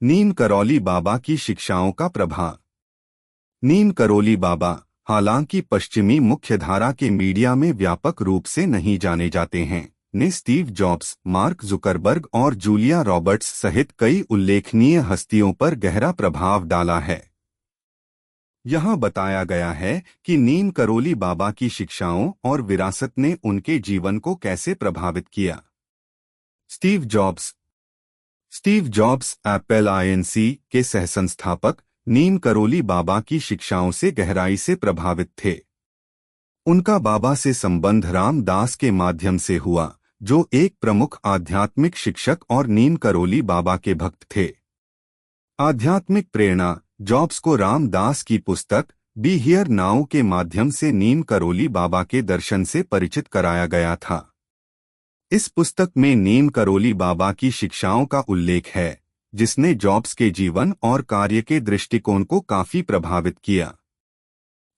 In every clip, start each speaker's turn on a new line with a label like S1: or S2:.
S1: नीम करौली बाबा की शिक्षाओं का प्रभाव। नीम करौली बाबा हालांकि पश्चिमी मुख्यधारा के मीडिया में व्यापक रूप से नहीं जाने जाते हैं, ने स्टीव जॉब्स, मार्क जुकरबर्ग और जूलिया रॉबर्ट्स सहित कई उल्लेखनीय हस्तियों पर गहरा प्रभाव डाला है। यहाँ बताया गया है कि नीम करौली बाबा की शिक्षाओं और विरासत ने उनके जीवन को कैसे प्रभावित किया। Steve jobs. Steve jobs Apple INC के सहसंस्थापक नीम करौली बाबा की शिक्षाओं से गहराई से प्रभावित थे। उनका बाबा से संबंध रामदास के माध्यम से हुआ, जो एक प्रमुख आध्यात्मिक शिक्षक और नीम करौली बाबा के भक्त थे। आध्यात्मिक प्रेरणा। जॉब्स को रामदास की पुस्तक बी हियर नाउ के माध्यम से नीम करौली बाबा के दर्शन से परिचित कराया गया था। इस पुस्तक में नीम करौली बाबा की शिक्षाओं का उल्लेख है, जिसने जॉब्स के जीवन और कार्य के दृष्टिकोण को काफी प्रभावित किया।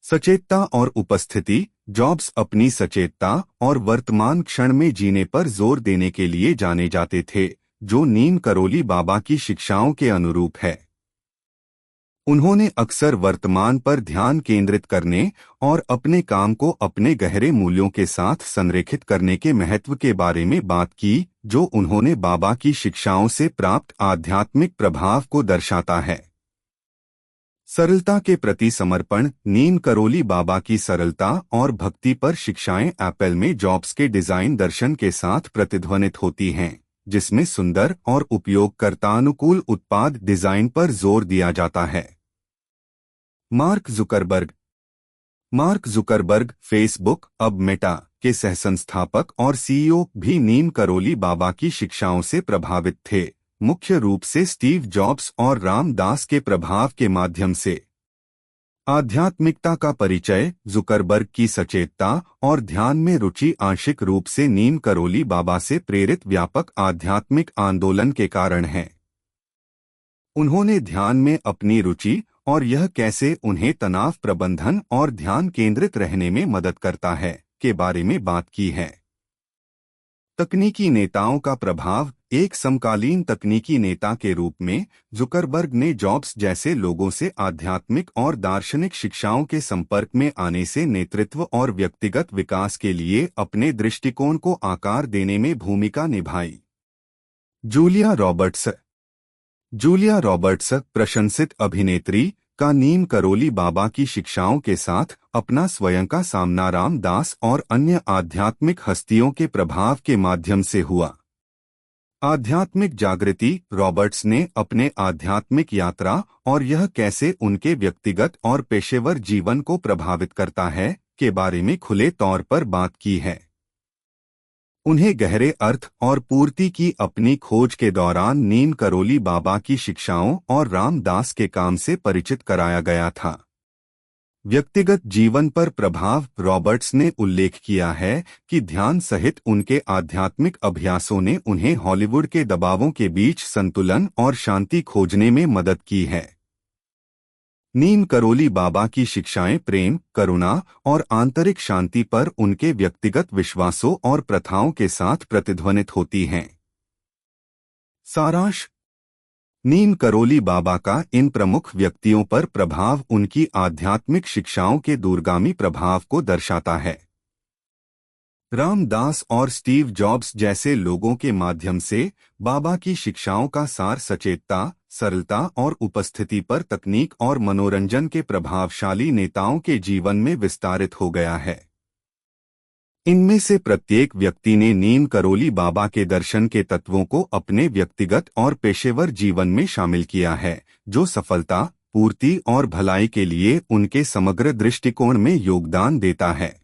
S1: सचेतता और उपस्थिति। जॉब्स अपनी सचेतता और वर्तमान क्षण में जीने पर जोर देने के लिए जाने जाते थे, जो नीम करौली बाबा की शिक्षाओं के अनुरूप है। उन्होंने अक्सर वर्तमान पर ध्यान केंद्रित करने और अपने काम को अपने गहरे मूल्यों के साथ संरेखित करने के महत्व के बारे में बात की, जो उन्होंने बाबा की शिक्षाओं से प्राप्त आध्यात्मिक प्रभाव को दर्शाता है। सरलता के प्रति समर्पण। नीम करौली बाबा की सरलता और भक्ति पर शिक्षाएं एप्पल में जॉब्स के डिजाइन दर्शन के साथ प्रतिध्वनित होती हैं, जिसमें सुंदर और उपयोगकर्तानुकूल उत्पाद डिजाइन पर जोर दिया जाता है। Mark Zuckerberg. Mark Zuckerberg Facebook, अब मेटा, के सहसंस्थापक और सीईओ भी नीम करौली बाबा की शिक्षाओं से प्रभावित थे, मुख्य रूप से स्टीव जॉब्स और रामदास के प्रभाव के माध्यम से। आध्यात्मिकता का परिचय। जुकरबर्ग की सचेतता और ध्यान में रुचि आंशिक रूप से नीम करौली बाबा से प्रेरित व्यापक आध्यात्मिक आंदोलन के कारण है। उन्होंने ध्यान में अपनी रुचि और यह कैसे उन्हें तनाव प्रबंधन और ध्यान केंद्रित रहने में मदद करता है के बारे में बात की है। तकनीकी नेताओं का प्रभाव। एक समकालीन तकनीकी नेता के रूप में जुकरबर्ग ने जॉब्स जैसे लोगों से आध्यात्मिक और दार्शनिक शिक्षाओं के संपर्क में आने से नेतृत्व और व्यक्तिगत विकास के लिए अपने दृष्टिकोण को आकार देने में भूमिका निभाई। Julia Roberts. जूलिया रॉबर्ट्स, प्रशंसित अभिनेत्री, का नीम करौली बाबा की शिक्षाओं के साथ अपना स्वयं का सामना रामदास और अन्य आध्यात्मिक हस्तियों के प्रभाव के माध्यम से हुआ। आध्यात्मिक जागृति। रॉबर्ट्स ने अपने आध्यात्मिक यात्रा और यह कैसे उनके व्यक्तिगत और पेशेवर जीवन को प्रभावित करता है के बारे में खुले तौर पर बात की है। उन्हें गहरे अर्थ और पूर्ति की अपनी खोज के दौरान नीम करौली बाबा की शिक्षाओं और रामदास के काम से परिचित कराया गया था। व्यक्तिगत जीवन पर प्रभाव। रॉबर्ट्स ने उल्लेख किया है कि ध्यान सहित उनके आध्यात्मिक अभ्यासों ने उन्हें हॉलीवुड के दबावों के बीच संतुलन और शांति खोजने में मदद की है। नीम करौली बाबा की शिक्षाएं प्रेम, करुणा और आंतरिक शांति पर उनके व्यक्तिगत विश्वासों और प्रथाओं के साथ प्रतिध्वनित होती हैं। सारांश। नीम करौली बाबा का इन प्रमुख व्यक्तियों पर प्रभाव उनकी आध्यात्मिक शिक्षाओं के दूरगामी प्रभाव को दर्शाता है। रामदास और स्टीव जॉब्स जैसे लोगों के माध्यम से बाबा की शिक्षाओं का सार सचेतता, सरलता और उपस्थिति पर तकनीक और मनोरंजन के प्रभावशाली नेताओं के जीवन में विस्तारित हो गया है। इनमें से प्रत्येक व्यक्ति ने नीम करौली बाबा के दर्शन के तत्वों को अपने व्यक्तिगत और पेशेवर जीवन में शामिल किया है, जो सफलता, पूर्ति और भलाई के लिए उनके समग्र दृष्टिकोण में योगदान देता है।